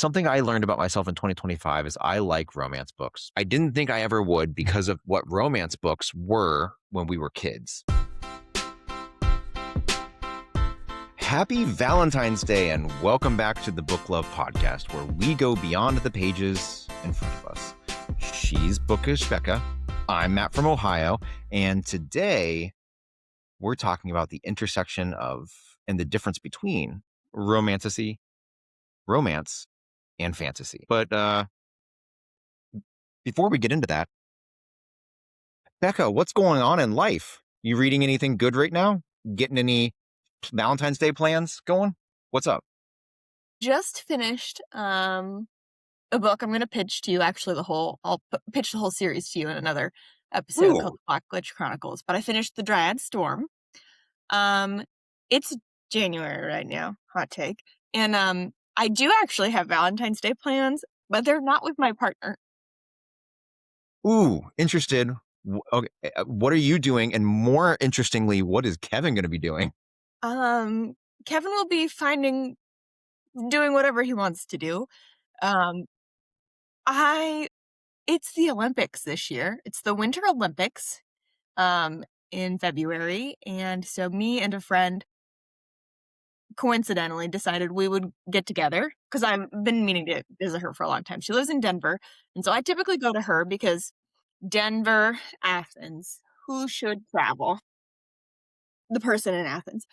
Something I learned about myself in 2025 is I like romance books. I didn't think I ever would because of what romance books were when we were kids. Happy Valentine's Day and welcome back to the Book Love Podcast, where we go beyond the pages in front of us. She's Bookish Becca. I'm Matt from Ohio. And today we're talking about the intersection of and the difference between romantasy, romance, and fantasy. But before we get into that, Becca, what's going on in life? You reading anything good right now? Getting any Valentine's Day plans going? What's up? Just finished a book I'm going to pitch to you. Actually, I'll pitch the whole series to you in another episode called The Black Glitch Chronicles. But I finished The Dryad Storm. It's January right now, hot take, and I do actually have Valentine's Day plans, but they're not with my partner. Ooh, interested. Okay, what are you doing? And more interestingly, what is Kevin going to be doing? Kevin will be doing whatever he wants to do. It's the Olympics this year. It's the Winter Olympics, in February. And so me and a friend coincidentally decided we would get together because I've been meaning to visit her for a long time. She lives in Denver. And so I typically go to her because Denver, Athens, who should travel? The person in Athens.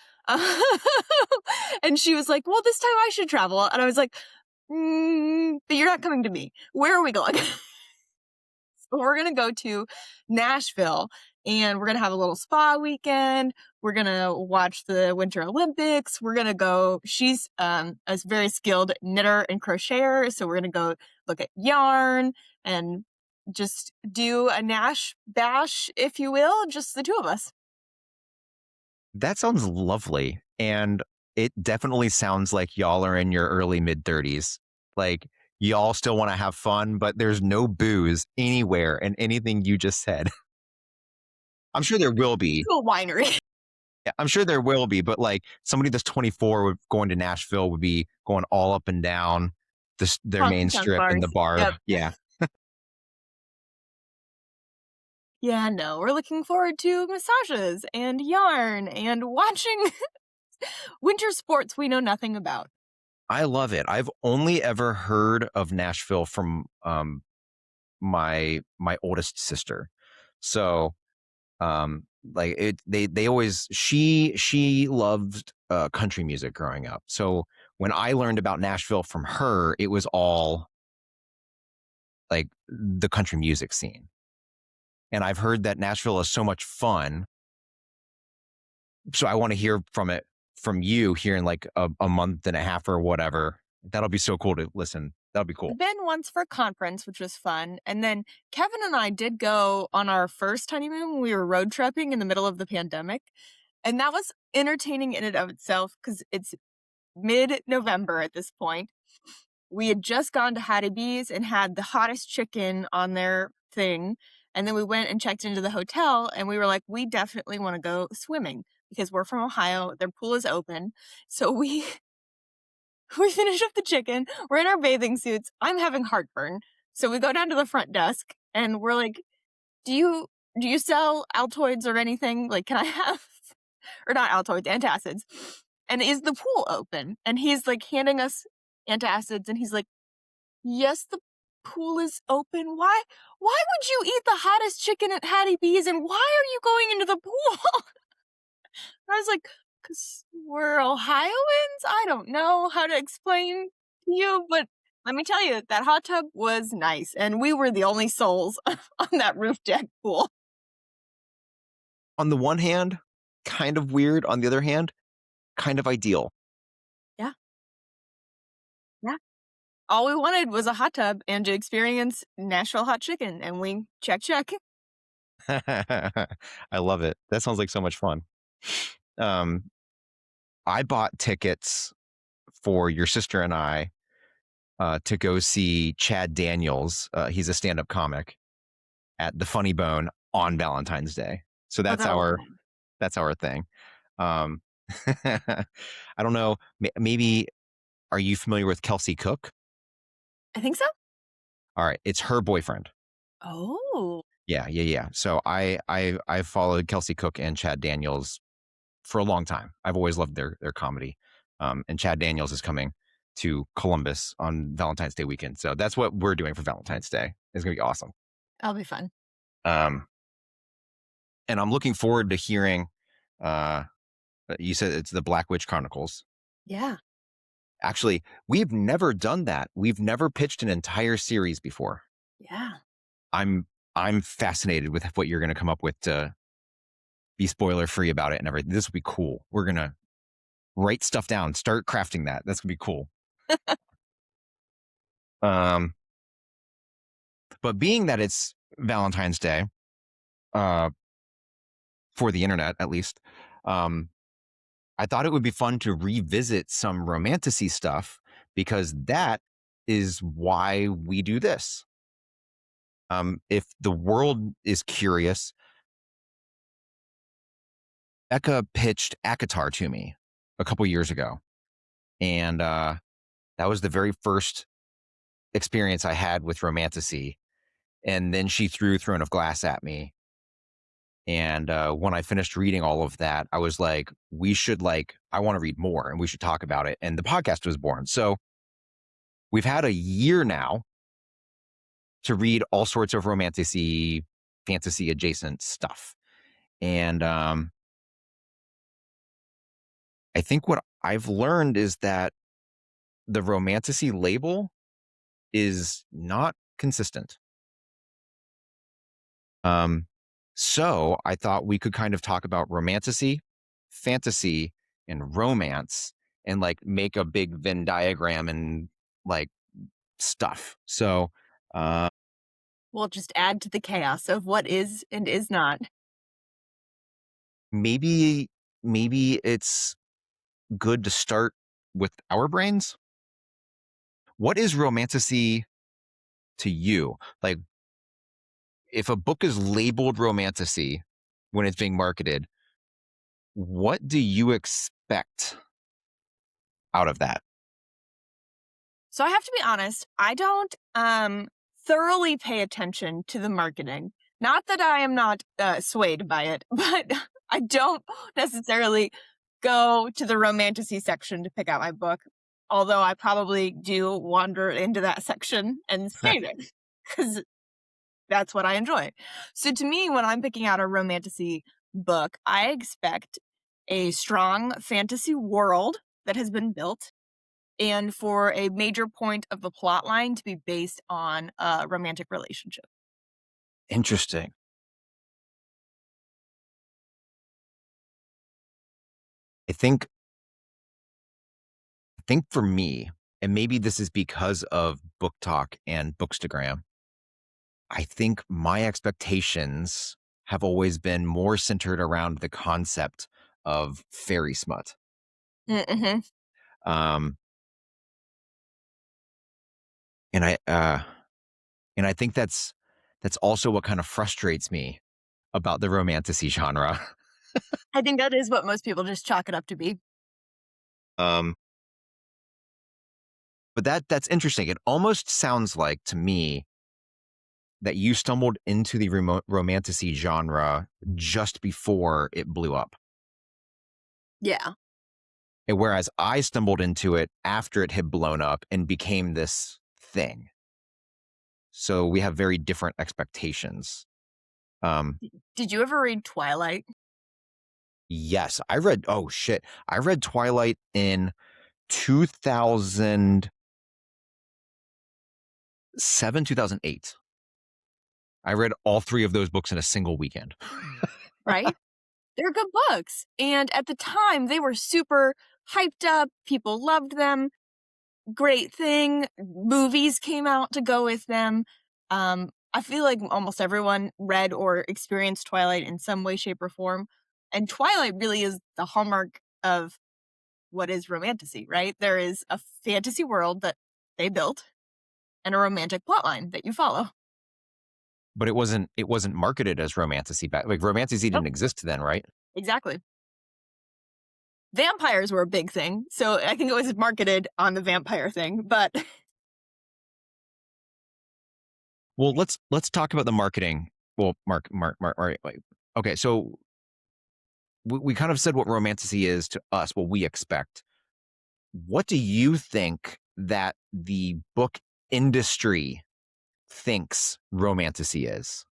And she was like, well, this time I should travel. And I was like, but you're not coming to me. Where are we going? So we're going to go to Nashville and we're going to have a little spa weekend. We're going to watch the Winter Olympics. We're going to go, she's a very skilled knitter and crocheter. So we're going to go look at yarn and just do a Nash bash, if you will, just the two of us. That sounds lovely. And it definitely sounds like y'all are in your early mid-30s. Like, y'all still want to have fun, but there's no booze anywhere in anything you just said. I'm sure there will be. To a winery. Yeah, I'm sure there will be, but like somebody that's 24 going to Nashville would be going all up and down their main strip in the bar. Yep. Yeah. Yeah, no, we're looking forward to massages and yarn and watching winter sports we know nothing about. I love it. I've only ever heard of Nashville from my oldest sister. So like they always she loved country music growing up. So when I learned about Nashville from her, it was all like the country music scene. And I've heard that Nashville is so much fun. So I want to hear from you here in like a month and a half or whatever. That'll be so cool to listen. That'll be cool. I've been once for a conference, which was fun. And then Kevin and I did go on our first honeymoon when we were road tripping in the middle of the pandemic. And that was entertaining in and of itself because it's mid-November at this point. We had just gone to Hattie B's and had the hottest chicken on their thing. And then we went and checked into the hotel and we were like, we definitely want to go swimming because we're from Ohio. Their pool is open. So we finish up the chicken. We're in our bathing suits. I'm having heartburn. So we go down to the front desk and we're like, do you sell Altoids or anything? Like, can I have, or not Altoids, antacids? And is the pool open? And he's like handing us antacids and he's like, yes, the pool is open. Why would you eat the hottest chicken at Hattie B's and why are you going into the pool? I was like, because we're Ohioans? I don't know how to explain to you, but let me tell you, that hot tub was nice, and we were the only souls on that roof deck pool. On the one hand, kind of weird. On the other hand, kind of ideal. Yeah. Yeah. All we wanted was a hot tub and to experience Nashville hot chicken, and we check. I love it. That sounds like so much fun. I bought tickets for your sister and I to go see Chad Daniels. He's a stand-up comic at the Funny Bone on Valentine's Day. So that's our thing. I don't know. Maybe are you familiar with Kelsey Cook? I think so. All right, it's her boyfriend. Oh, Yeah. So I followed Kelsey Cook and Chad Daniels for a long time. I've always loved their comedy. And Chad Daniels is coming to Columbus on Valentine's Day weekend. So that's what we're doing for Valentine's Day. It's gonna be awesome. that'll be fun. Um, and I'm looking forward to hearing. Uh, you said it's the Black Witch Chronicles. Yeah. Actually, we've never done that. We've never pitched an entire series before. Yeah. I'm I'm fascinated with what you're going to come up with to be spoiler free about it and everything. This will be cool. We're gonna write stuff down, start crafting that. That's gonna be cool. Um, but being that it's Valentine's Day, uh, for the internet at least, um, I thought it would be fun to revisit some romantasy stuff because that is why we do this. If the world is curious, Becca pitched Akatar to me a couple years ago, and that was the very first experience I had with romantasy. And then she threw Throne of Glass at me. And when I finished reading all of that, I was like, I want to read more and we should talk about it. And the podcast was born. So we've had a year now to read all sorts of romantasy, fantasy adjacent stuff. And I think what I've learned is that the romantasy label is not consistent. Um, so I thought we could kind of talk about romantasy, fantasy, and romance and like make a big Venn diagram and like stuff. So uh, We'll just add to the chaos of what is and is not. maybe maybe it's good to start with our brains. What is romantasy to you? Like if a book is labeled romantasy when it's being marketed, what do you expect out of that? So I have to be honest, I don't thoroughly pay attention to the marketing. Not that I am not swayed by it, but I don't necessarily go to the romantasy section to pick out my book. Although I probably do wander into that section and stay there because that's what I enjoy. So to me, when I'm picking out a romantasy book, I expect a strong fantasy world that has been built and for a major point of the plot line to be based on a romantic relationship. Interesting. I think for me, and maybe this is because of book talk and bookstagram, I think my expectations have always been more centered around the concept of fairy smut. Mm-hmm. Um, and I think that's also what kind of frustrates me about the romantasy genre. I think that is what most people just chalk it up to be. um, but that's interesting. It almost sounds like to me that you stumbled into the romantasy genre just before it blew up. Yeah. And whereas I stumbled into it after it had blown up and became this thing. So we have very different expectations. Um, Did you ever read Twilight? yes, oh shit. I read Twilight in 2007, 2008. I read all three of those books in a single weekend. Right? They're good books. And at the time, they were super hyped up. People loved them. Great thing. Movies came out to go with them. I feel like almost everyone read or experienced Twilight in some way, shape, or form. And Twilight really is the hallmark of what is romantasy, right? There is a fantasy world that they built and a romantic plotline that you follow. But it wasn't marketed as romantasy back, like romantasy Nope, didn't exist then, right? exactly. Vampires were a big thing, so I think it was marketed on the vampire thing, but Well, let's talk about the marketing. Well, All right, wait. Okay, so we kind of said what romantasy is to us, what we expect. What do you think that the book industry thinks romantasy is?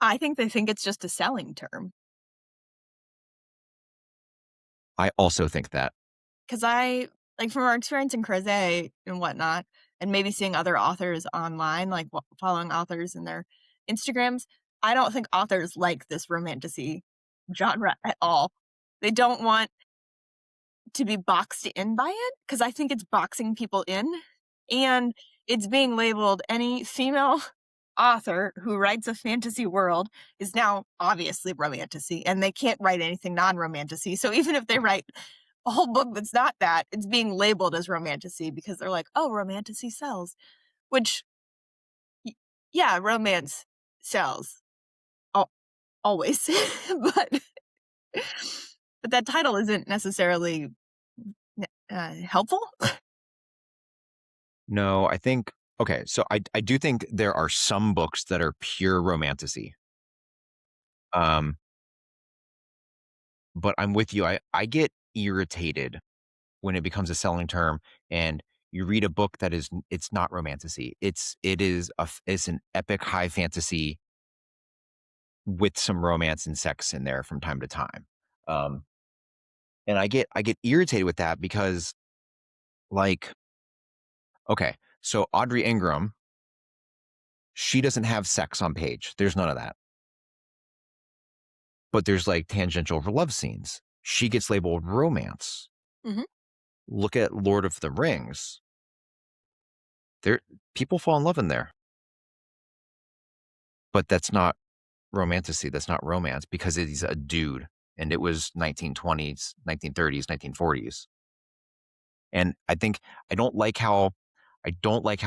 I think they think it's just a selling term. I also think that. 'Cause like, from our experience in crozet and whatnot, and maybe seeing other authors online, like, following authors in their Instagrams, I don't think authors like this romantasy genre at all. They don't want to be boxed in by it, because I think it's boxing people in, and it's being labeled any female author who writes a fantasy world is now obviously romantasy, and they can't write anything non-romantasy, so even if they write a whole book that's not that, it's being labeled as romantasy because they're like, "Oh, romantasy sells," which, y yeah, romance sells, al always, but but that title isn't necessarily helpful. No, I think okay, so I do think there are some books that are pure romantasy. Um, but I'm with you. I get irritated when it becomes a selling term and you read a book that is it's not romantasy. It's an epic high fantasy with some romance and sex in there from time to time. Um, and I get irritated with that because like okay, so Audrey Ingram, she doesn't have sex on page. There's none of that. But there's like tangential love scenes. She gets labeled romance. Mhm. Look at Lord of the Rings. There people fall in love in there. But that's not romantasy. That's not romance because he's a dude and it was 1920s, 1930s, 1940s. And I don't like how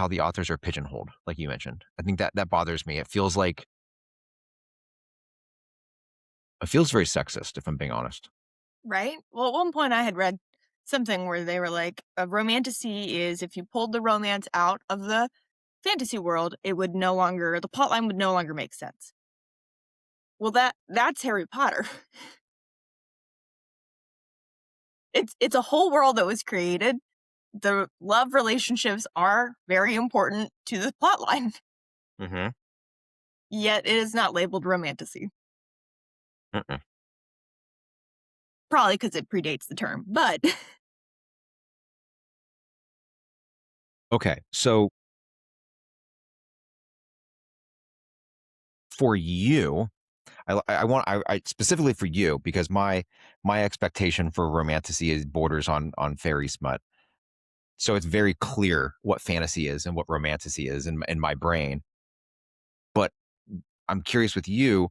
the authors are pigeonholed, like you mentioned. I think that bothers me. It feels very sexist, if I'm being honest. Right? Well, at one point I had read something where they were like, a romantasy is if you pulled the romance out of the fantasy world, it would no longer the plotline would no longer make sense. Well, that's Harry Potter. It's a whole world that was created. The love relationships are very important to the plotline, Mhm. yet it is not labeled romantasy. Mm-mm. Probably because it predates the term, but Okay, so for you, I want I specifically for you because my expectation for romantasy is borders on fairy smut. So it's very clear what fantasy is and what romantasy is in my brain. But I'm curious with you,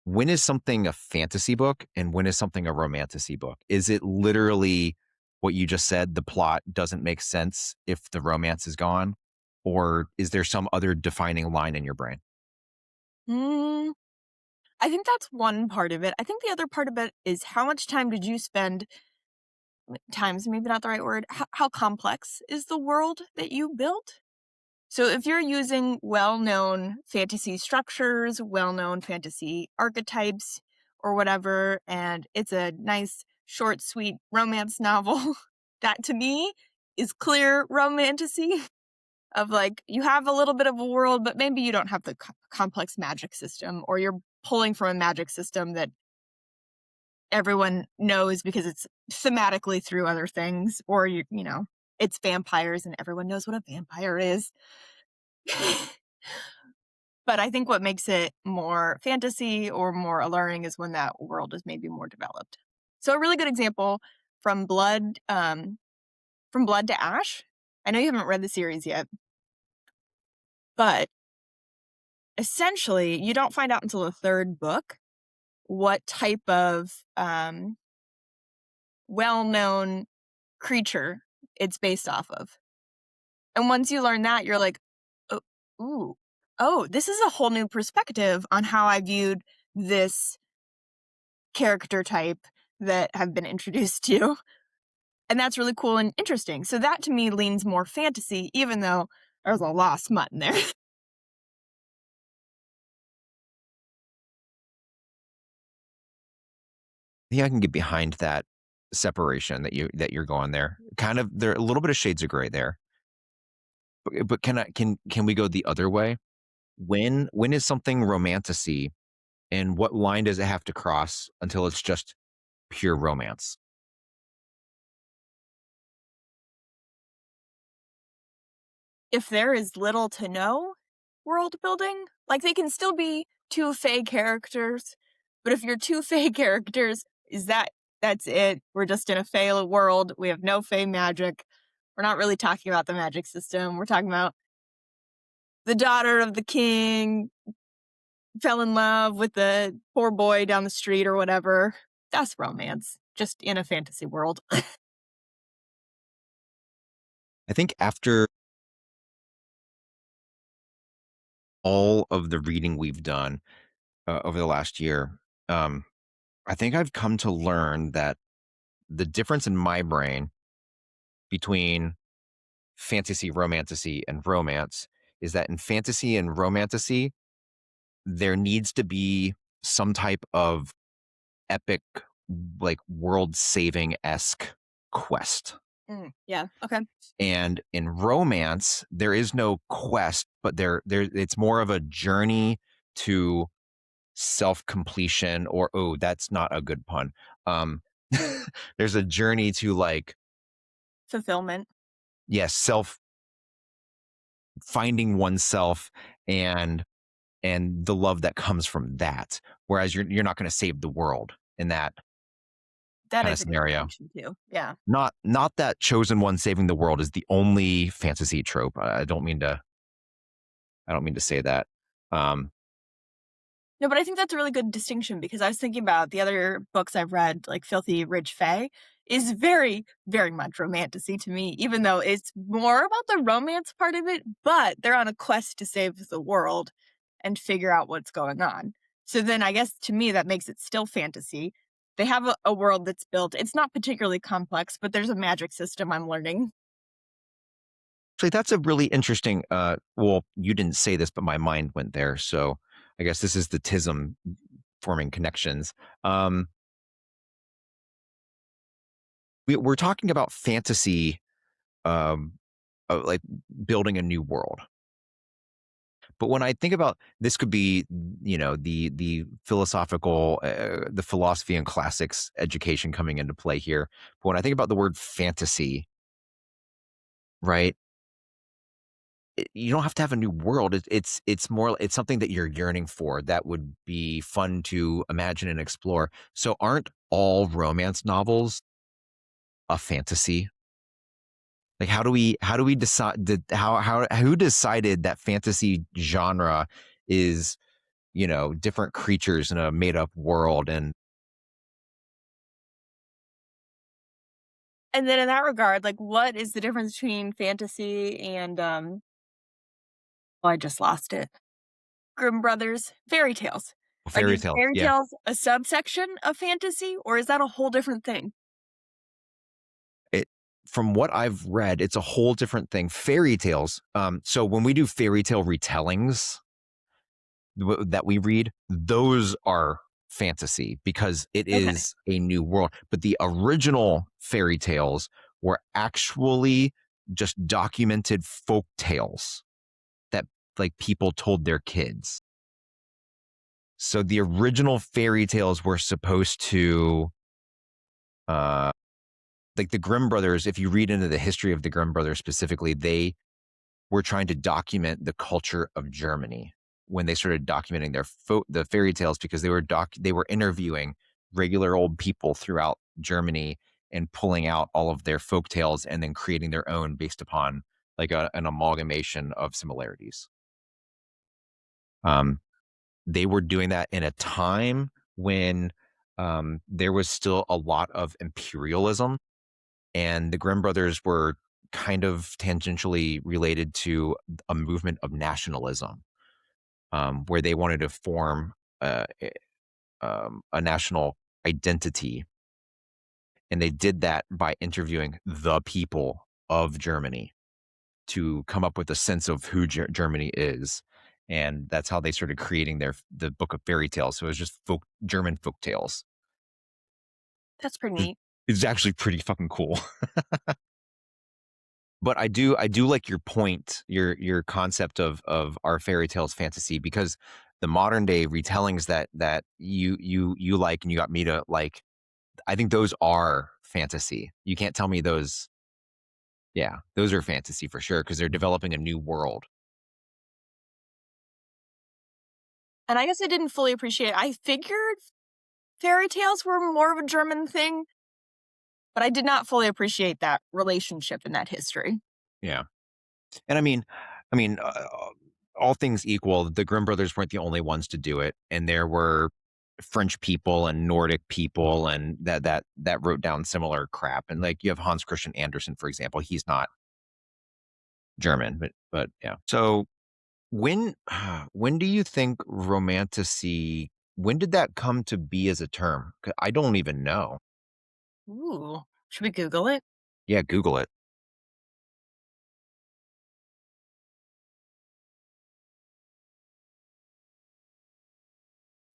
when is something a fantasy book and when is something a romantasy book? Is it literally what you just said? The plot doesn't make sense if the romance is gone, or is there some other defining line in your brain? mm, I think that's one part of it. I think the other part of it is how much time did you spend times maybe not the right word. How complex is the world that you built? So if you're using well-known fantasy structures, well-known fantasy archetypes or whatever, and it's a nice, short, sweet romance novel, that to me is clear romantasy of like you have a little bit of a world, but maybe you don't have the complex magic system, or you're pulling from a magic system that everyone knows because it's thematically through other things, or it's vampires and everyone knows what a vampire is. But I think what makes it more fantasy or more alluring is when that world is maybe more developed. So a really good example from Blood to Ash. I know you haven't read the series yet, but essentially you don't find out until the third book what type of well-known creature it's based off of. And once you learn that, you're like, "Oh, ooh, oh, this is a whole new perspective on how I viewed this character type that have been introduced to." And that's really cool and interesting. So that to me leans more fantasy, even though there's a lot of smut in there. Yeah, I can get behind that separation that you're going there. Kind of there are a little bit of shades of gray there. But can we go the other way? When is something romantasy and what line does it have to cross until it's just pure romance? If there is little to no world building, like, they can still be 2 Fae characters, but if you're 2 Fae characters, is that's it? We're just in a Fae world, we have no Fae magic. We're not really talking about the magic system, we're talking about the daughter of the king fell in love with the poor boy down the street or whatever. That's romance, just in a fantasy world. I think after all of the reading we've done over the last year, um, I think I've come to learn that the difference in my brain between fantasy, romantasy, and romance is that in fantasy and romantasy, there needs to be some type of epic, like world saving esque quest. Yeah, okay. And in romance, there is no quest, but there it's more of a journey to self completion, or oh, that's not a good pun. There's a journey to like, Fulfillment. yes, self finding oneself and the love that comes from that. Whereas you're not going to save the world in that That kind of is a good scenario. distinction too, yeah. Not that chosen one saving the world is the only fantasy trope. I don't mean to say that. Um, No, but I think that's a really good distinction because I was thinking about the other books I've read, like Filthy Rich Fae, is very, very much romantasy to me, even though it's more about the romance part of it, but they're on a quest to save the world and figure out what's going on. So then I guess to me that makes it still fantasy. They have a world that's built. It's not particularly complex, but there's a magic system I'm learning. so that's a really interesting. Well, you didn't say this, but my mind went there. So I guess this is the tism forming connections. Um, we're talking about fantasy, um, like building a new world. But when I think about this, could be the philosophical, the philosophy and classics education coming into play here. But when I think about the word fantasy, right? You don't have to have a new world. It's more it's something that you're yearning for that would be fun to imagine and explore. So aren't all romance novels a fantasy? Like how do we decide how who decided that fantasy genre is different creatures in a made up world and And then in that regard, like what is the difference between fantasy and oh, I just lost it. Grimm Brothers, fairy tales. Like, fairy is tales. fairy Yeah. tales a subsection of fantasy, or is that a whole different thing? It From what I've read, it's a whole different thing. Fairy tales. So when we do fairy tale retellings that we read, those are fantasy because it Okay. is a new world. But the original fairy tales were actually just documented folk tales that like people told their kids. So the original fairy tales were supposed to uh like the Grimm brothers, if you read into the history of the Grimm brothers specifically, they were trying to document the culture of Germany when they started documenting the fairy tales because they were interviewing regular old people throughout Germany and pulling out all of their folk tales and then creating their own based upon like an amalgamation of similarities. Um, they were doing that in a time when there was still a lot of imperialism, and the Grimm brothers were kind of tangentially related to a movement of nationalism, where they wanted to form a national identity. And they did that by interviewing the people of Germany to come up with a sense of who Germany is. And that's how they started creating the book of fairy tales. So it was just German folk tales. That's pretty It- neat. It's actually pretty fucking cool. But I do like your point, your concept of our fairy tales fantasy, because the modern day retellings that you like and you got me to like, I think those are fantasy. You can't tell me those. Yeah, those are fantasy for sure because they're developing a new world. And I guess I didn't fully appreciate I figured fairy tales were more of a German thing, but I did not fully appreciate that relationship and that history. Yeah, and I mean, all things equal, the Grimm brothers weren't the only ones to do it, and there were French people and Nordic people and that wrote down similar crap. And like you have Hans Christian Andersen, for example. He's not German, but yeah. So when when do you think romantasy? When did that come to be as a term? 'Cause I don't even know. Ooh. Should we Google it? Yeah, Google it.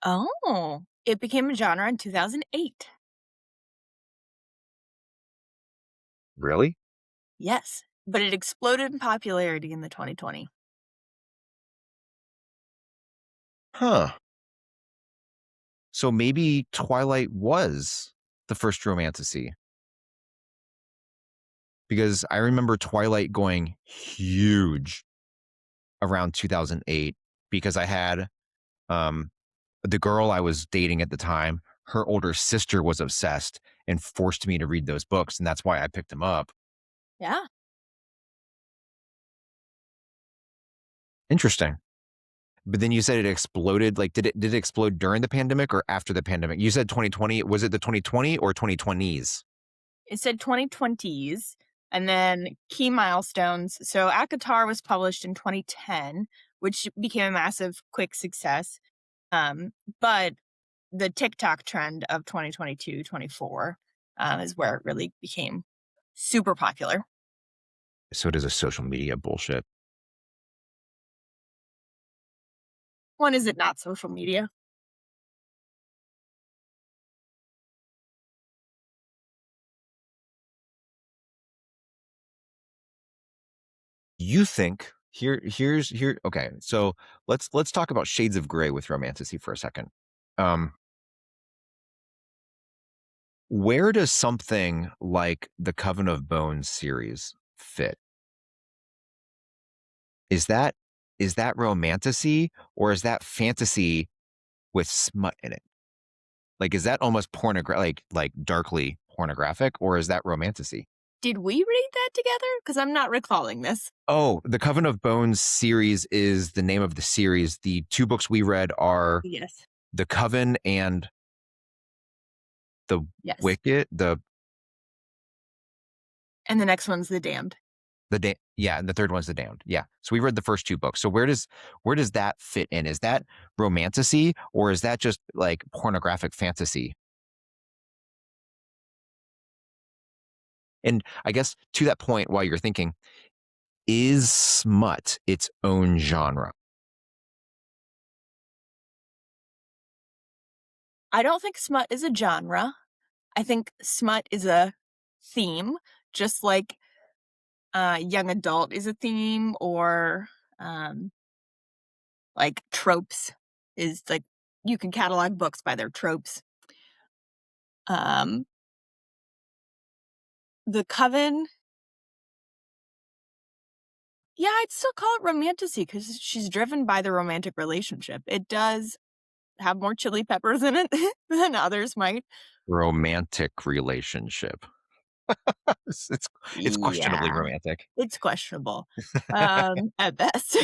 Oh. It became a genre in 2008. Really? Yes, but it exploded in popularity in the 2020. Huh. So maybe Twilight was the first romantasy, because I remember Twilight going huge around 2008 because I had um the girl I was dating at the time, her older sister was obsessed and forced me to read those books, and that's why I picked them up. Yeah. Interesting. But then you said it exploded. Like, did it explode during the pandemic or after the pandemic? You said 2020. Was it the 2020 or 2020s? It said 2020s and then key milestones. So ACOTAR was published in 2010, which became a massive quick success. Um, but the TikTok trend of 2022, 24 is where it really became super popular. So it is a social media bullshit. When is it not social media? You think here? Okay, so let's talk about shades of gray with romantasy for a second. Um, where does something like the Coven of Bones series fit? Is that is that romantasy or is that fantasy with smut in it? Like, is that almost pornographic, like darkly pornographic, or is that romantasy? Did we read that together? Because I'm not recalling this. Oh, the Coven of Bones series is the name of the series. The two books we read are Yes. The Coven and the Yes. Wicked, And the next one's The Damned. yeah, and the third one's The Damned. Yeah. So we read the first two books. So where does that fit in? Is that romantasy or is that just like pornographic fantasy? And I guess to that point, while you're thinking, is smut its own genre? I don't think smut is a genre. I think smut is a theme, just like young adult is a theme, or um, like tropes is like you can catalog books by their tropes. Um, the Coven, yeah, I'd still call it romantasy because she's driven by the romantic relationship. It does have more chili peppers in it than others might. Romantic relationship. It's questionably Yeah, romantic. it's questionable at best.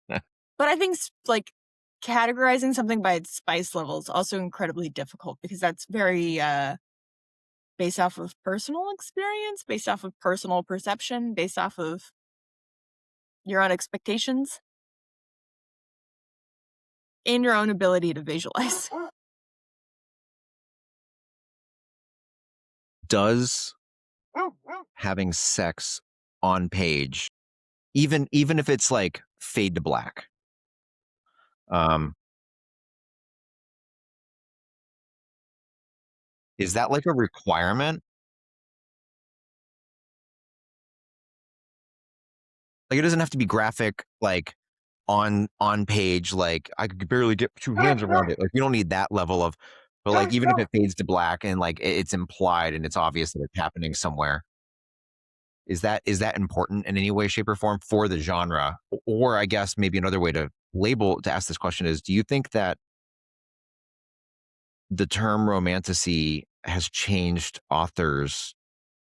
But I think like categorizing something by its spice level is also incredibly difficult because that's very based off of personal experience, based off of personal perception, based off of your own expectations and your own ability to visualize. Does having sex on page, even if it's like fade to black, um, Is that like a requirement? Like it doesn't have to be graphic, like on page, like I could barely get two hands around it. Like you don't need that level of, but like even if it fades to black and like it's implied and it's obvious that it's happening somewhere, is that important in any way, shape, or form for the genre? Or I guess maybe another way to ask this question is, do you think that the term romantasy has changed authors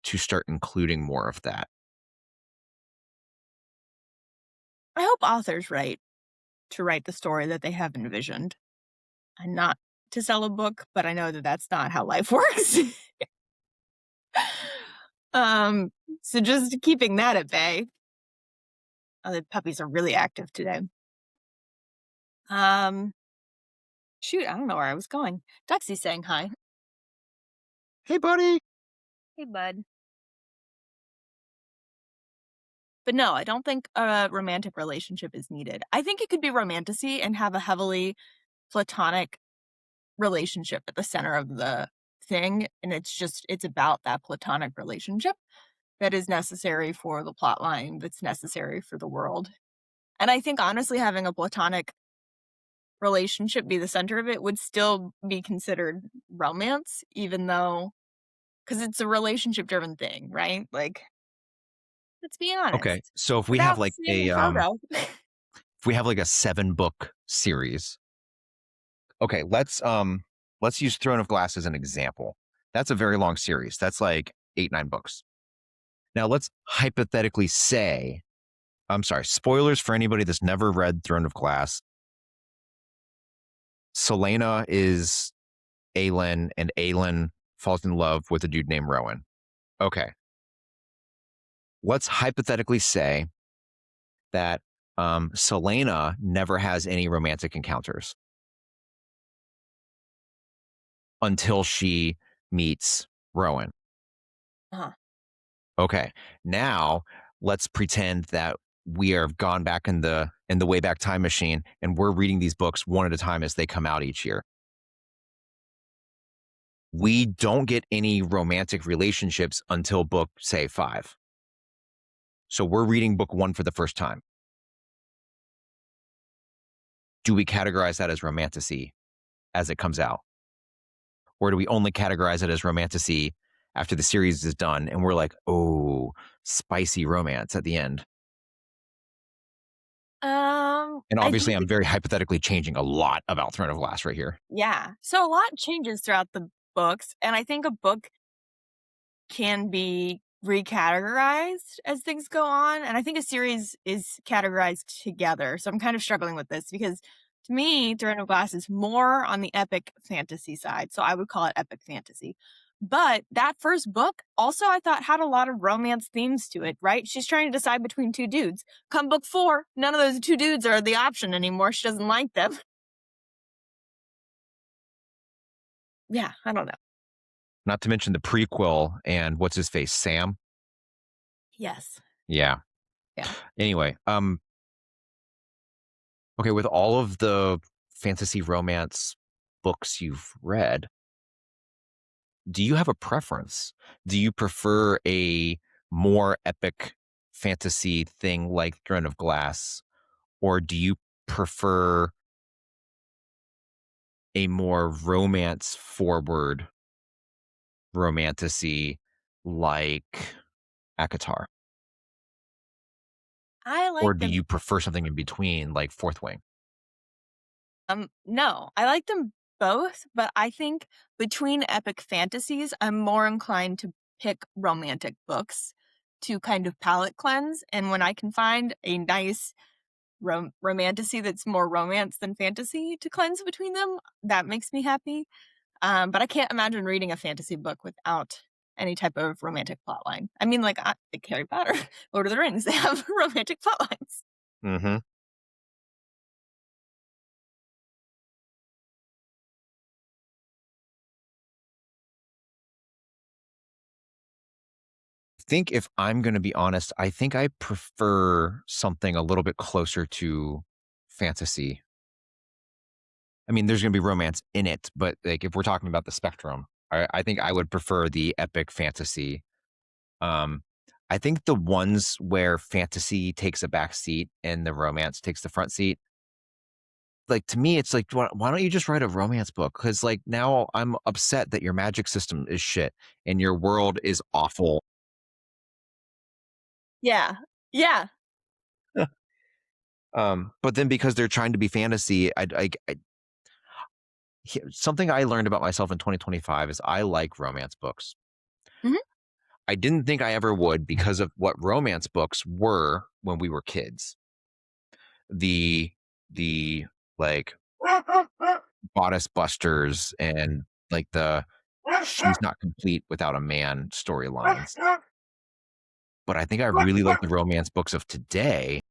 to start including more of that? I hope authors write the story that they have envisioned and not to sell a book, but I know that that's not how life works. um, so just keeping that at bay. Oh, the puppies are really active today. Um, shoot, I don't know where I was going. Duxie's saying hi. Hey, buddy. Hey, bud. But no, I don't think a romantic relationship is needed. I think it could be romantasy and have a heavily platonic relationship at the center of the thing. And it's about that platonic relationship that is necessary for the plot line, that's necessary for the world. And I think honestly, having a platonic relationship be the center of it would still be considered romance, even though, because it's a relationship driven thing, right? Like, let's be Okay, honest, so without seeing Frodo. if we have like a 7 book series, okay, let's use Throne of Glass as an example. That's a very long series. That's like 8, 9 books. Now let's hypothetically say, I'm sorry, spoilers for anybody that's never read Throne of Glass. Selena is Aelin, and Aelin falls in love with a dude named Rowan. Okay, let's hypothetically say that Selena never has any romantic encounters until she meets Rowan. Uh-huh. Okay, now let's pretend that we are gone back in the Wayback Time machine, and we're reading these books one at a time as they come out each year. We don't get any romantic relationships until book, say, 5. So we're reading book 1 for the first time. Do we categorize that as romantasy as it comes out? Or do we only categorize it as romantasy after the series is done and we're like, oh, spicy romance at the end? And I obviously, think I'm very hypothetically changing a lot about Throne of Glass right here. yeah. So a lot changes throughout the books, and I think a book can be recategorized as things go on, and I think a series is categorized together. So I'm kind of struggling with this because to me, Throne of Glass is more on the epic fantasy side. So I would call it epic fantasy. But that first book also I thought had a lot of romance themes to it, right? She's trying to decide between two dudes. Come book 4, none of those two dudes are the option anymore. She doesn't like them. Yeah, I don't know. Not to mention the prequel and what's his face, Sam. Yes. Yeah. Yeah. Anyway, okay, with all of the fantasy romance books you've read, do you have a preference? Do you prefer a more epic fantasy thing like Throne of Glass, or do you prefer a more romance forward romantasy like Akatar? I Or like do them. you prefer something in between like Fourth Wing? No, I like them both, but I think between epic fantasies, I'm more inclined to pick romantic books to kind of palate cleanse. And when I can find a nice romantasy that's more romance than fantasy to cleanse between them, that makes me happy. But I can't imagine reading a fantasy book without any type of romantic plotline. I mean, like Harry Potter, Lord of the Rings, they have romantic plotlines. Mm-hmm. Think if I'm going to be honest, I think I prefer something a little bit closer to fantasy. I mean, there's going to be romance in it, but like if we're talking about the spectrum, I think I would prefer the epic fantasy. Um, I think the ones where fantasy takes a back seat and the romance takes the front seat, like to me, it's like, why don't you just write a romance book? Because like now I'm upset that your magic system is shit and your world is awful. Yeah. Yeah. But then because they're trying to be fantasy, something I learned about myself in 2025 is I like romance books. Mhm. I didn't think I ever would because of what romance books were when we were kids. The the like bodice busters and like the she's not complete without a man storylines. But I think I really like the romance books of today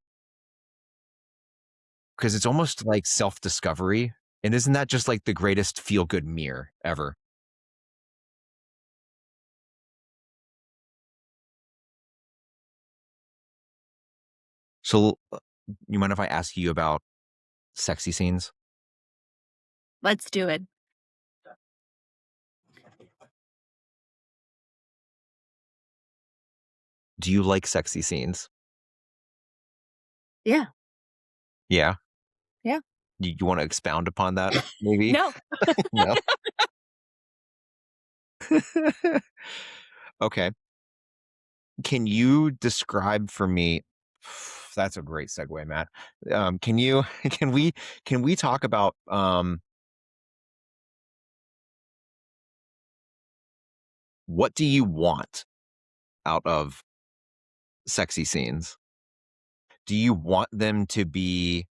because it's almost like self-discovery. And isn't that just like the greatest feel-good mirror ever? So, you mind if I ask you about sexy scenes? Let's do it. Do you like sexy scenes? Yeah. Yeah. Yeah. You wanna expound upon that maybe? No. No? Okay. Can you describe for me that's a great segue, Matt. Can you can we talk about, what do you want out of sexy scenes? Do you want them to be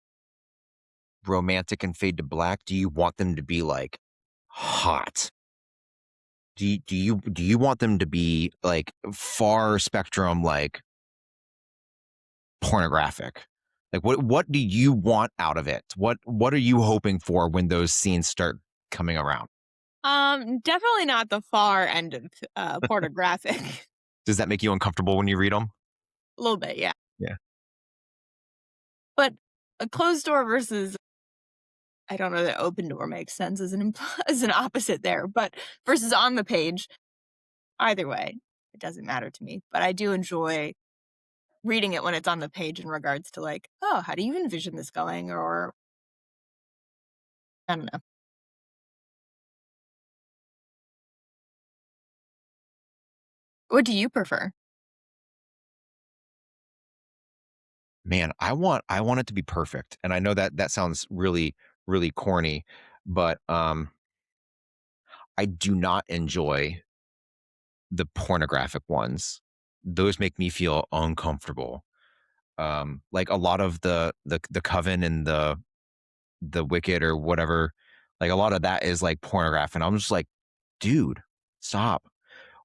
romantic and fade to black? Do you want them to be, like, hot? Do you want them to be, like, far spectrum, like, pornographic? Like, what do you want out of it? What are you hoping for when those scenes start coming around? Definitely not the far end of, pornographic. Does that make you uncomfortable when you read them? A little bit, yeah. Yeah. But a closed door versus I don't know that open door makes sense as an as an opposite there, but versus on the page, either way, it doesn't matter to me. But I do enjoy reading it when it's on the page in regards to like, oh, how do you envision this going? Or I don't know. What do you prefer? Man, I want it to be perfect, and I know that that sounds really, really corny, but, I do not enjoy the pornographic ones. Those make me feel uncomfortable. Like, a lot of the Coven and the Wicked or whatever, like, a lot of that is, like, pornograph, and I'm just like, "Dude, stop."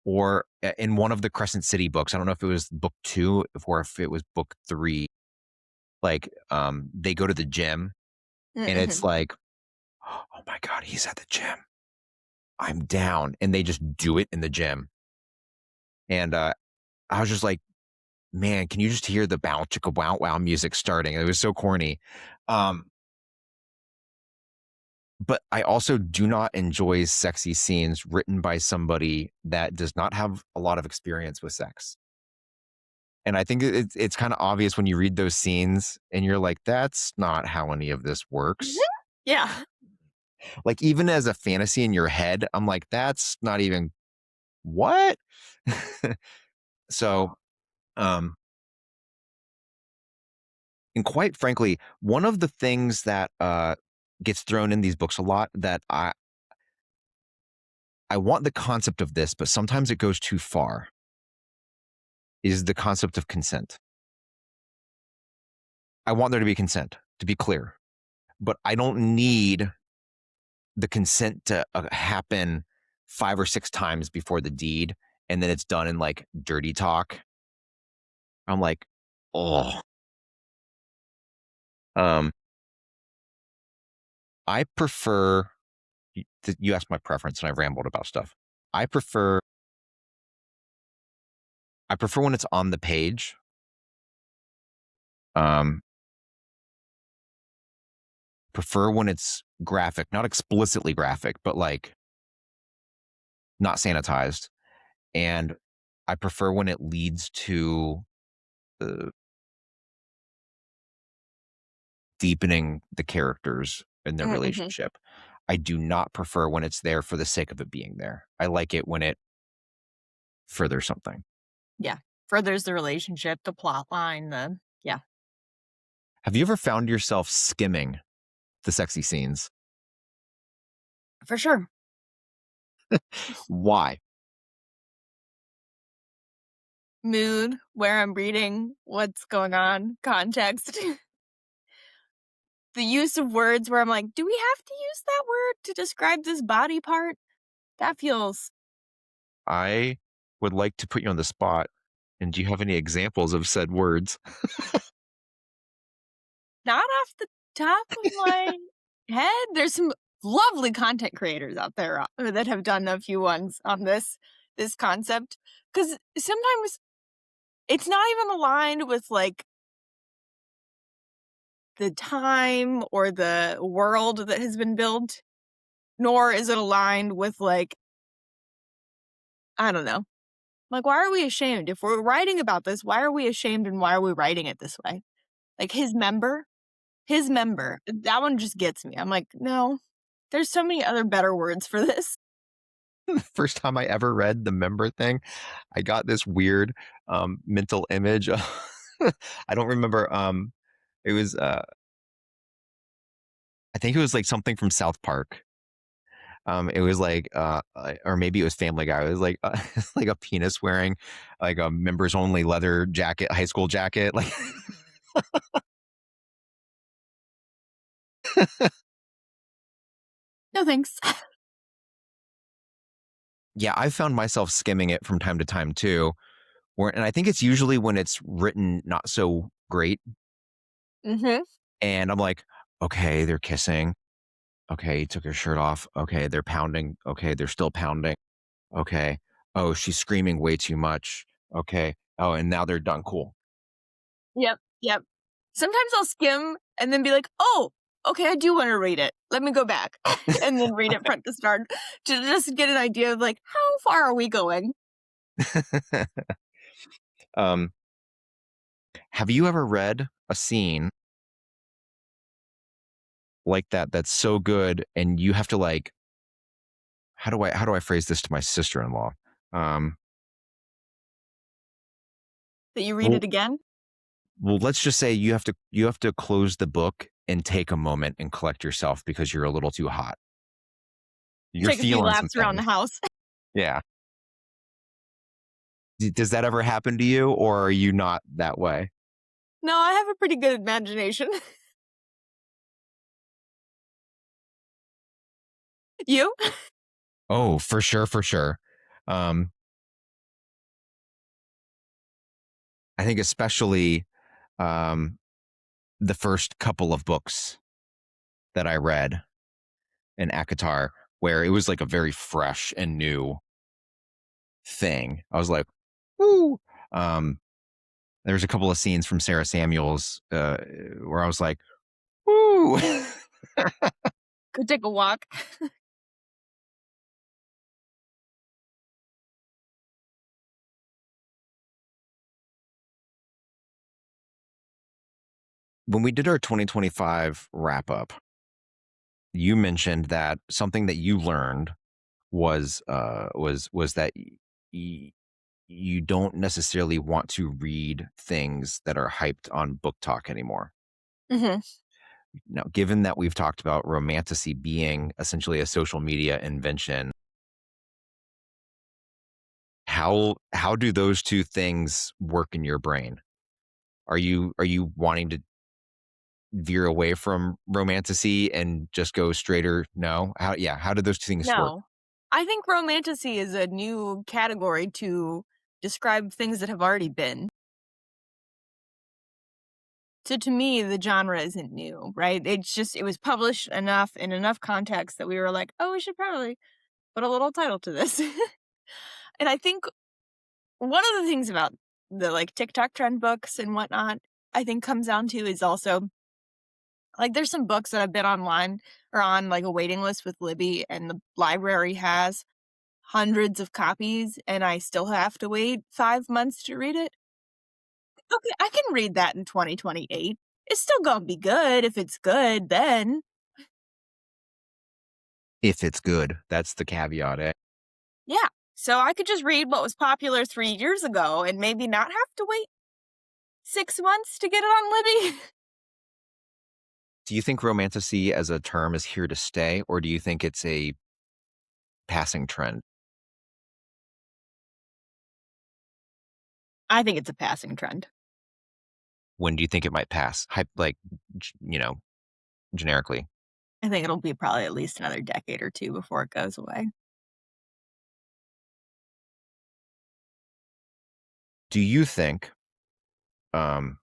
Or in one of the Crescent City books, I don't know if it was book 2 or if it was book 3, like, they go to the gym, and it's Mm-hmm. like, "Oh my god, he's at the gym. I'm down," and they just do it in the gym, and, I was just like, "Man, can you just hear the bow chicka wow wow music starting?" It was so corny. Um, but I also do not enjoy sexy scenes written by somebody that does not have a lot of experience with sex. And I think it's kinda obvious when you read those scenes and you're like, "That's not how any of this works." Yeah. Like, even as a fantasy in your head, I'm like, "That's not even what?" So, um, and quite frankly, one of the things that, gets thrown in these books a lot that I want the concept of this, but sometimes it goes too far, is the concept of consent. I want there to be consent, to be clear, but I don't need the consent to, happen 5 or 6 times before the deed, and then it's done in, like, dirty talk. I'm like, oh. Um, I prefer you asked my preference and I rambled about stuff. I prefer I prefer when it's on the page. Um, prefer when it's graphic, not explicitly graphic, but, like, not sanitized. And I prefer when it leads to uh, deepening the characters and their Mm-hmm. relationship. I do not prefer when it's there for the sake of it being there. I like it when it furthers something. Yeah. Furthers the relationship, the plot line, yeah, Have you ever found yourself skimming the sexy scenes? for sure. Why? Mood, where I'm reading, what's going on, context. The use of words where I'm like, do we have to use that word to describe this body part? That feels I would like to put you on the spot. And do you have any examples of said words? not off the top of my head. There's some lovely content creators out there that have done a few ones on this concept because sometimes it's not even aligned with like the time or the world that has been built, nor is it aligned with like I don't know. Like, why are we ashamed? If we're writing about this, why are we ashamed and why are we writing it this way? Like his member, that one just gets me. I'm like, no, there's so many other better words for this. First time I ever read the member thing, I got this weird mental image. I don't remember. It was, I think it was like something from South Park. It was like, or maybe it was Family Guy. It was like, like a penis wearing like a members only leather jacket, high school jacket. Like, No thanks. yeah, I found myself skimming it from time to time too. And I think it's usually when it's written not so great. Hmm. And I'm like, okay, they're kissing. Okay, he took her shirt off. Okay, they're pounding. Okay, they're still pounding. Okay. Oh, she's screaming way too much. Okay. Oh, and now they're done. Cool. Yep, yep. Sometimes I'll skim and then be like, oh, okay, I do want to read it. Let me go back and then read it front to start to just get an idea of like, how far are we going? um, have you ever read a scene like that that's so good and you have to like how do I phrase this to my sister-in-law? Um, That you read well, it again? well, let's just say you have to close the book and take a moment and collect yourself because you're a little too hot. You're Take a few feeling some laps around the things. house. Yeah. Does that ever happen to you or are you not that way? No, I have a pretty good imagination. You? Oh, for sure, for sure. Um, I think especially um, the first couple of books that I read in Akatar, where it was like a very fresh and new thing. I was like, woo. Um, there's a couple of scenes from Sarah Samuels where I was like, woo. Go take a walk. When we did our 2025 wrap up, you mentioned that something that you learned was that y- you don't necessarily want to read things that are hyped on book talk anymore. Hmm. Now, given that we've talked about romantasy being essentially a social media invention, how do those two things work in your brain? Are you wanting to veer away from romantasy and just go straighter? No. How do those two things work? No. I think romantasy is a new category to describe things that have already been. So to me, the genre isn't new, right? It's just, it was published enough in enough context that we were like, oh, we should probably put a little title to this. And I think one of the things about the like TikTok trend books and whatnot, I think comes down to is also like there's some books that have been online or on like a waiting list with Libby and the library has. hundreds of copies and I still have to wait 5 months to read it, okay, I can read that in 2028. It's still gonna be good if it's good then. If it's good, that's the caveat, eh? Yeah. So I could just read what was popular 3 years ago and maybe not have to wait 6 months to get it on Libby. Do you think romantasy as a term is here to stay, or do you think it's a passing trend? I think it's a passing trend. When do you think it might pass? Like, generically. I think it'll be probably at least another decade or 2 before it goes away. Do you think, um,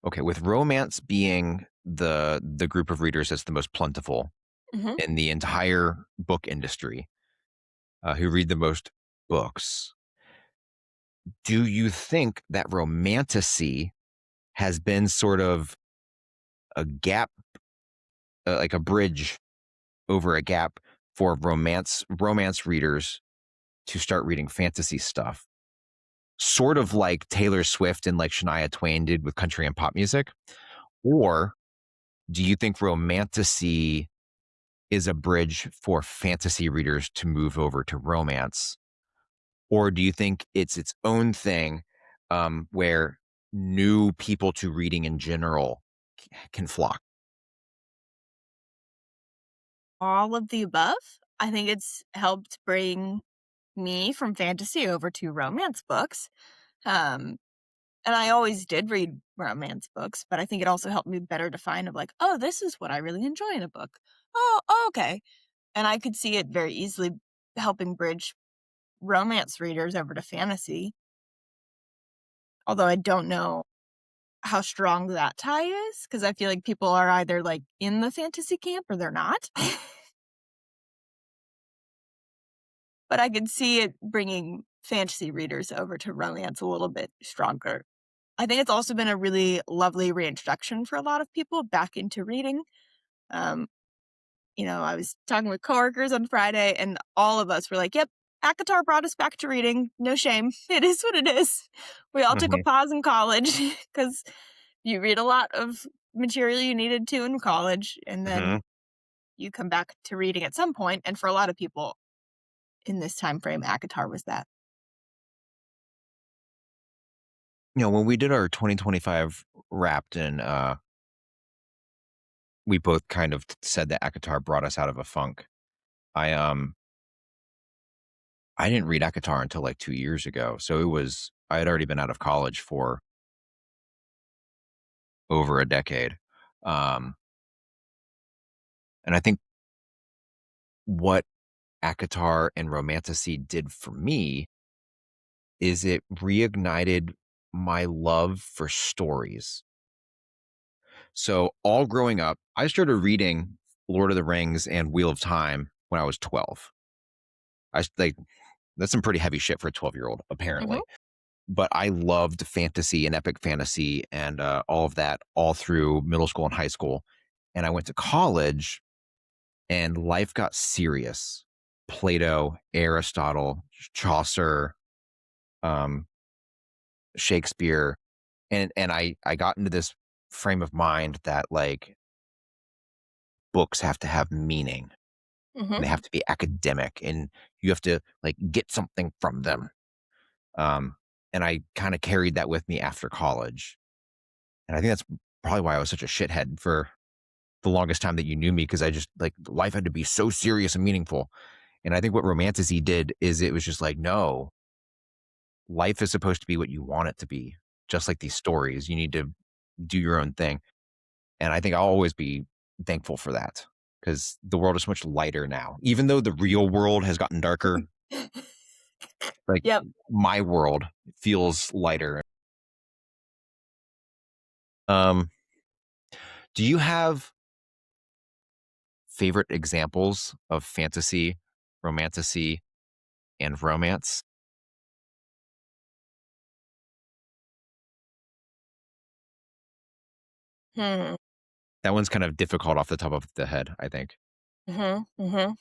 okay, with romance being the group of readers that's the most plentiful Mhm. in the entire book industry, who read the most books, do you think that romantasy has been sort of a gap, like a bridge over a gap for romance readers to start reading fantasy stuff? Sort of like Taylor Swift and like Shania Twain did with country and pop music? Or do you think romantasy is a bridge for fantasy readers to move over to romance? Or do you think it's its own thing, where new people to reading in general can flock? All of the above. I think it's helped bring me from fantasy over to romance books. Um, and I always did read romance books, but I think it also helped me better define of like, oh, this is what I really enjoy in a book. Oh, okay. And I could see it very easily helping bridge romance readers over to fantasy. Although I don't know how strong that tie is because I feel like people are either like in the fantasy camp or they're not. But I could see it bringing fantasy readers over to romance a little bit stronger. I think it's also been a really lovely reintroduction for a lot of people back into reading. Um, I was talking with coworkers on Friday, and all of us were like, "Yep, ACOTAR brought us back to reading. No shame. It is what it is." We all took a Mhm, pause in college because you read a lot of material you needed to in college, and then mhm. you come back to reading at some point. And for a lot of people in this time frame, ACOTAR was that. When we did our 2025 Wrapped and, we both kind of said that ACOTAR brought us out of a funk. I, um I didn't read ACOTAR until, like, 2 years ago, so I had already been out of college for over a decade, um, and I think what ACOTAR and Romantasy did for me is it reignited my love for stories. So, all growing up, I started reading Lord of the Rings and Wheel of Time when I was 12. Like, that's some pretty heavy shit for a 12-year-old, Mhm. apparently. But I loved fantasy and epic fantasy and, all of that all through middle school and high school, and I went to college, and life got serious. Plato, Aristotle, Chaucer, um, Shakespeare, and I got into this frame of mind that, like, books have to have meaning, and Mhm. they have to be academic, and you have to, like, get something from them, um, and I kinda carried that with me after college. And I think that's probably why I was such a shithead for the longest time that you knew me, because I just like life had to be so serious and meaningful. And I think what Romantasy did is it was just like, no, life is supposed to be what you want it to be. Just like these stories, you need to do your own thing. And I think I'll always be thankful for that because the world is much lighter now. Even though the real world has gotten darker, like Yep. my world feels lighter. Um, do you have favorite examples of fantasy, romantasy, and romance? Hmm. That one's kind of difficult off the top of the head, I think. Mhm. Mhm.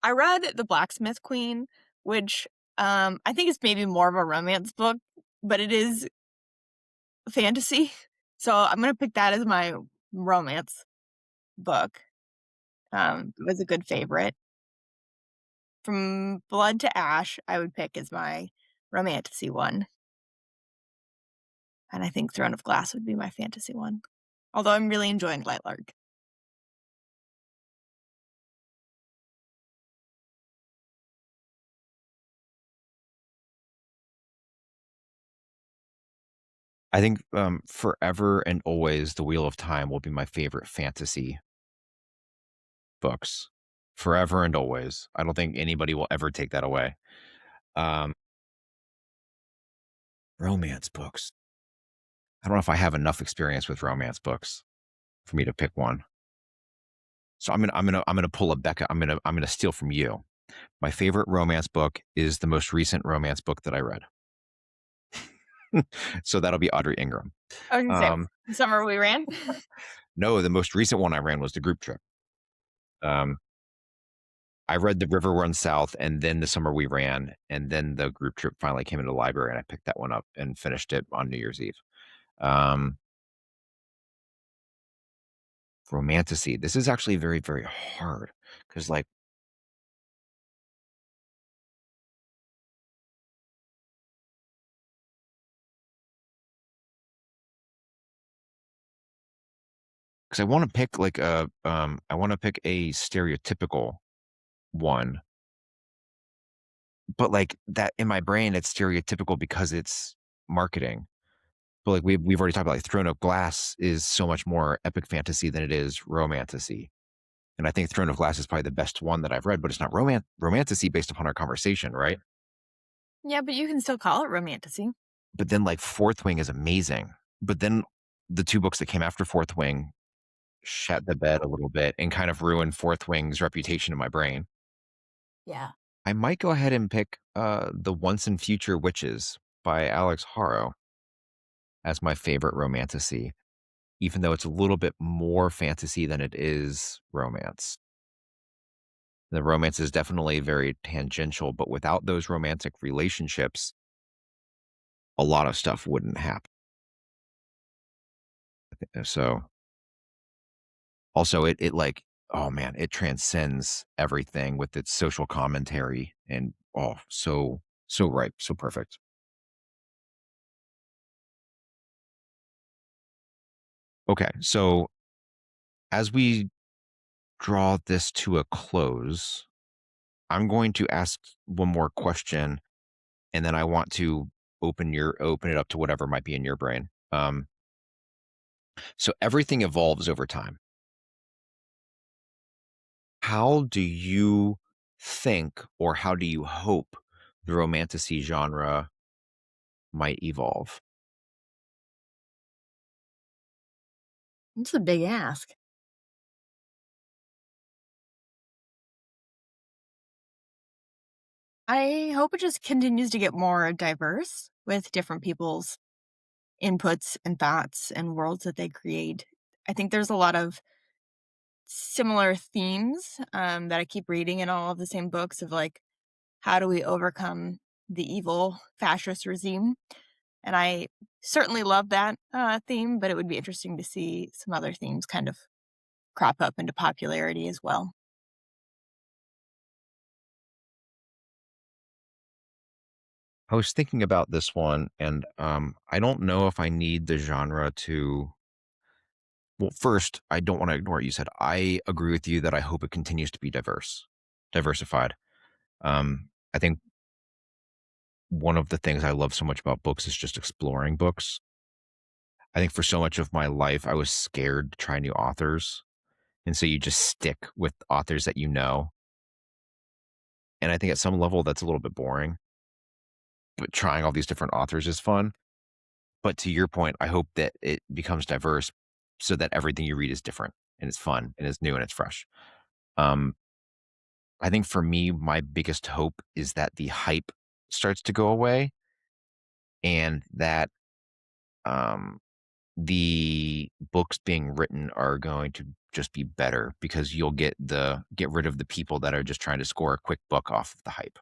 I read The Blacksmith Queen, which, I think is maybe more of a romance book, but it is fantasy. So I'm gonna pick that as my romance book. It was a good favorite. From Blood to Ash, I would pick as my romantasy one, and I think Throne of Glass would be my fantasy one. Although I'm really enjoying Lightlark. I think Forever and Always, The Wheel of Time will be my favorite fantasy books. Forever and Always. I don't think anybody will ever take that away. Um, Romance books. I don't know if I have enough experience with romance books for me to pick one. So I'm gonna pull a Becca. I'm gonna steal from you. My favorite romance book is the most recent romance book that I read. So that'll be Audrey Ingram. I was gonna say, Um, The Summer We Ran. no, the most recent one I ran was the group trip. Um, I read The River Runs South and then The Summer We Ran, and then the group trip finally came into the library and I picked that one up and finished it on New Year's Eve. Um, Romantasy. This is actually very, very hard because, like, 'cause I wanna pick like I wanna pick a stereotypical one, but, like, that in my brain, it's stereotypical because it's marketing. But, like, we've already talked about, like, Throne of Glass is so much more epic fantasy than it is romantasy, and I think Throne of Glass is probably the best one that I've read, but it's not romantasy based upon our conversation, right? Yeah, but you can still call it romantasy. But then, like, Fourth Wing is amazing, but then the 2 books that came after Fourth Wing shat the bed a little bit and kind of ruined Fourth Wing's reputation in my brain. Yeah. I might go ahead and pick, The Once and Future Witches by Alex Haro as my favorite romantasy, even though it's a little bit more fantasy than it is romance. The romance is definitely very tangential, but without those romantic relationships, a lot of stuff wouldn't happen. So, also, like, oh man, it transcends everything with its social commentary and, oh, so right, so perfect. Okay, so as we draw this to a close, I'm going to ask one more question, and then I want to open it up to whatever might be in your brain. So everything evolves over time. How do you think, or how do you hope the romantasy genre might evolve? It's a big ask. I hope it just continues to get more diverse with different people's inputs and thoughts and worlds that they create. I think there's a lot of similar themes that I keep reading in all of the same books of like, how do we overcome the evil fascist regime? And I certainly love that theme, but it would be interesting to see some other themes kind of crop up into popularity as well. I was thinking about this one, and I don't know if I need the genre to. Well, first, I don't want to ignore what you said. I agree with you that I hope it continues to be diversified. I think one of the things I love so much about books is just exploring books. I think for so much of my life, I was scared to try new authors. And so you just stick with authors that you know. And I think at some level, that's a little bit boring, but trying all these different authors is fun. But to your point, I hope that it becomes diverse so that everything you read is different and it's fun and it's new and it's fresh. Um, I think for me, my biggest hope is that the hype starts to go away and that um, the books being written are going to just be better because you'll get rid of the people that are just trying to score a quick buck off of the hype.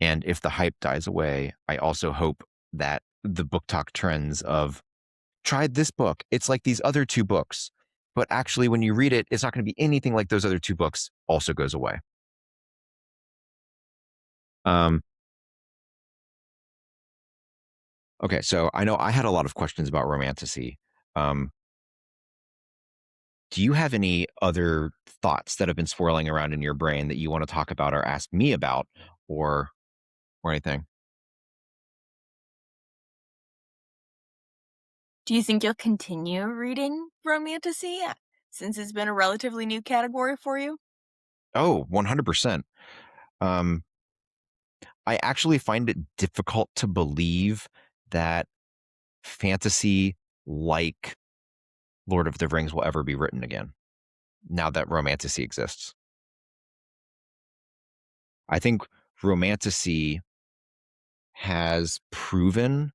And if the hype dies away, I also hope that the book talk trends of tried this book, it's like these other two books, but actually when you read it, it's not going to be anything like those other two books also goes away. Um, okay, so I know I had a lot of questions about Romantasy. Um, do you have any other thoughts that have been swirling around in your brain that you want to talk about or ask me about or or anything? Do you think you'll continue reading Romantasy since it's been a relatively new category for you? Oh, 100%. Um, I actually find it difficult to believe that fantasy like Lord of the Rings will ever be written again now that Romantasy exists. I think Romantasy has proven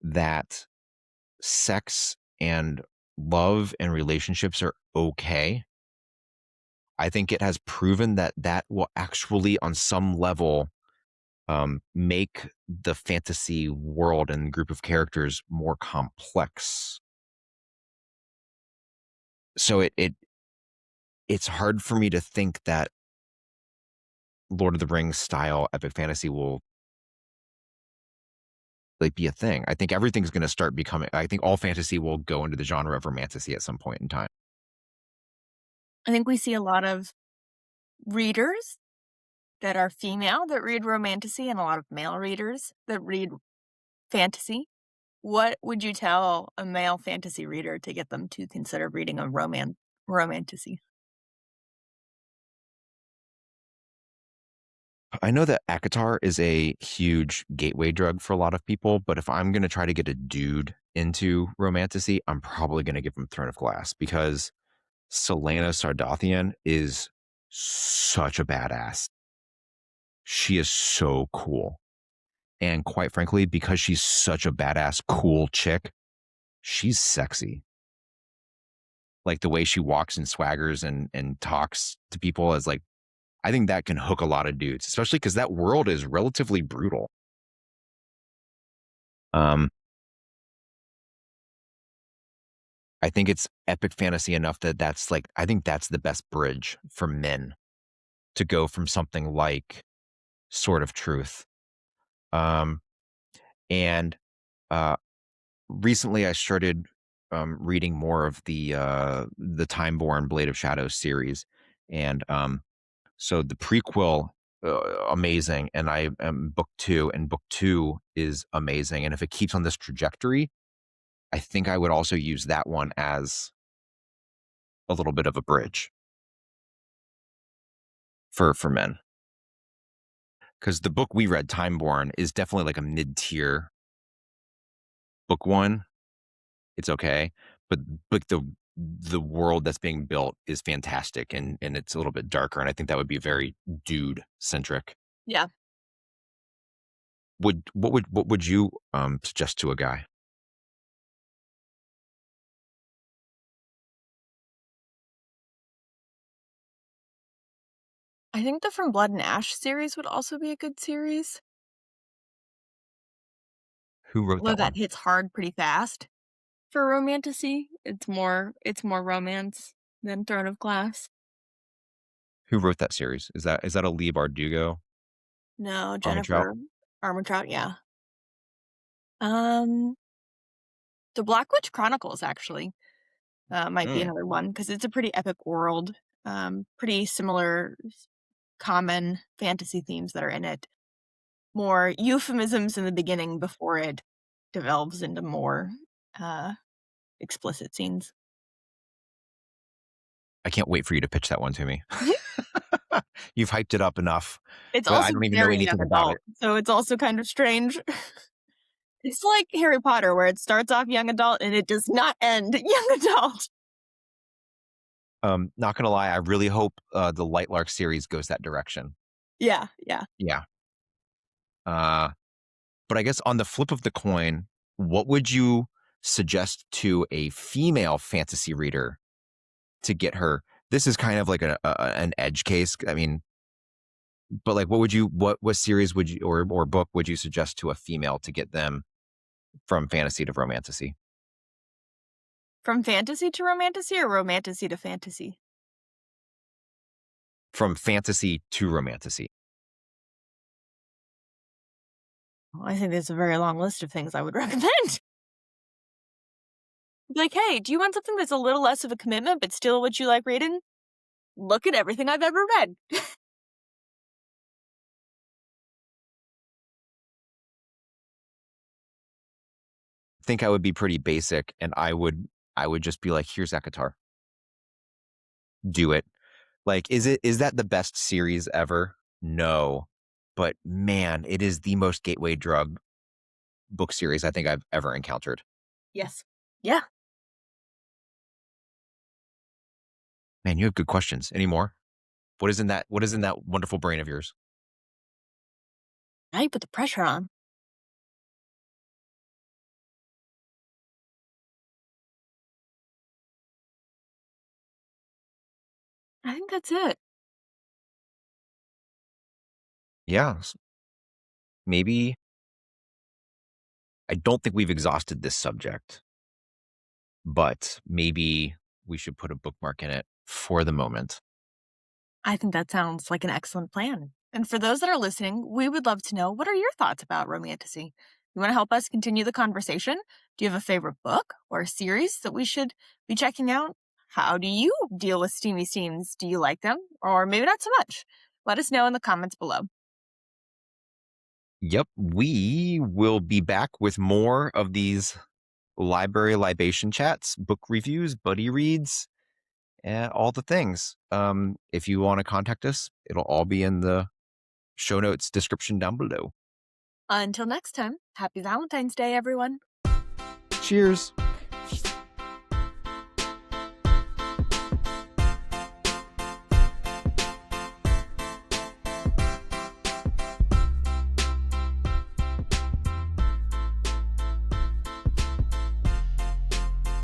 that sex and love and relationships are okay. I think it has proven that that will actually, on some level, make the fantasy world and group of characters more complex. So it's hard for me to think that Lord of the Rings style epic fantasy will like be a thing. I think everything's going to start becoming. I think all fantasy will go into the genre of romantasy at some point in time. I think we see a lot of readers that are female that read Romantasy and a lot of male readers that read fantasy. What would you tell a male fantasy reader to get them to consider reading a romantasy? I know that Akatar is a huge gateway drug for a lot of people, but if I'm going to try to get a dude into romantasy, I'm probably going to give him Throne of Glass because Selena Sardathian is such a badass. She is so cool. And quite frankly, because she's such a badass, cool chick, she's sexy. Like the way she walks and swaggers and talks to people is like, I think that can hook a lot of dudes, especially because that world is relatively brutal. Um, I think it's epic fantasy enough that that's like, I think that's the best bridge for men to go from something like Sword of Truth. Um, and uh, recently I started reading more of the Timeborn Blade of Shadows series, and so the prequel amazing, and I am book two, and book two is amazing. And if it keeps on this trajectory, I think I would also use that one as a little bit of a bridge for men because the book we read, Timeborn, is definitely like a mid tier book one. It's okay, but like the world that's being built is fantastic and it's a little bit darker, and I think that would be very dude centric. Yeah. What would you suggest to a guy? I think the From Blood and Ash series would also be a good series, Who wrote although that that one? hits hard pretty fast for romantasy. It's more romance than Throne of Glass. Who wrote that series? Is that a Lee Bardugo? No, Armentrout? Jennifer Armentrout, yeah. Um, The Black Witch Chronicles actually, might be Mm. another one because it's a pretty epic world, pretty similar common fantasy themes that are in it. More euphemisms in the beginning before it develops into more, uh, explicit scenes. I can't wait for you to pitch that one to me. You've hyped it up enough, It's but I also don't even know very young anything about adult, it. so it's also kind of strange. It's like Harry Potter, where it starts off young adult and it does not end young adult. Not gonna lie, I really hope the Lightlark series goes that direction. Yeah, yeah. Yeah. Uh, but I guess on the flip of the coin, what would you suggest to a female fantasy reader to get her? This is kind of like an edge case. I mean, but like, what series would you or book would you suggest to a female to get them from fantasy to romantasy? From fantasy to romantasy or romantasy to fantasy? From fantasy to romantasy. Well, I think there's a very long list of things I would recommend. Like, hey, do you want something that's a little less of a commitment but still what you like reading? Look at everything I've ever read. Think I would be pretty basic, and I would just be like, here's that guitar, do it. Like, is that the best series ever? No, but man, it is the most gateway drug book series I think I've ever encountered. Yes. Yeah. Man, you have good questions. Any more? What is in that wonderful brain of yours? Now you put the pressure on. I think that's it. Yeah, maybe I don't think we've exhausted this subject, but maybe we should put a bookmark in it for the moment. I think that sounds like an excellent plan. And for those that are listening, we would love to know, what are your thoughts about romantasy? You want to help us continue the conversation? Do you have a favorite book or a series that we should be checking out? How do you deal with steamy scenes? Do you like them? Or maybe not so much? Let us know in the comments below. Yep, we will be back with more of these library libation chats, book reviews, buddy reads, and all the things. If you want to contact us, it'll all be in the show notes description down below. Until next time, happy Valentine's Day, everyone. Cheers.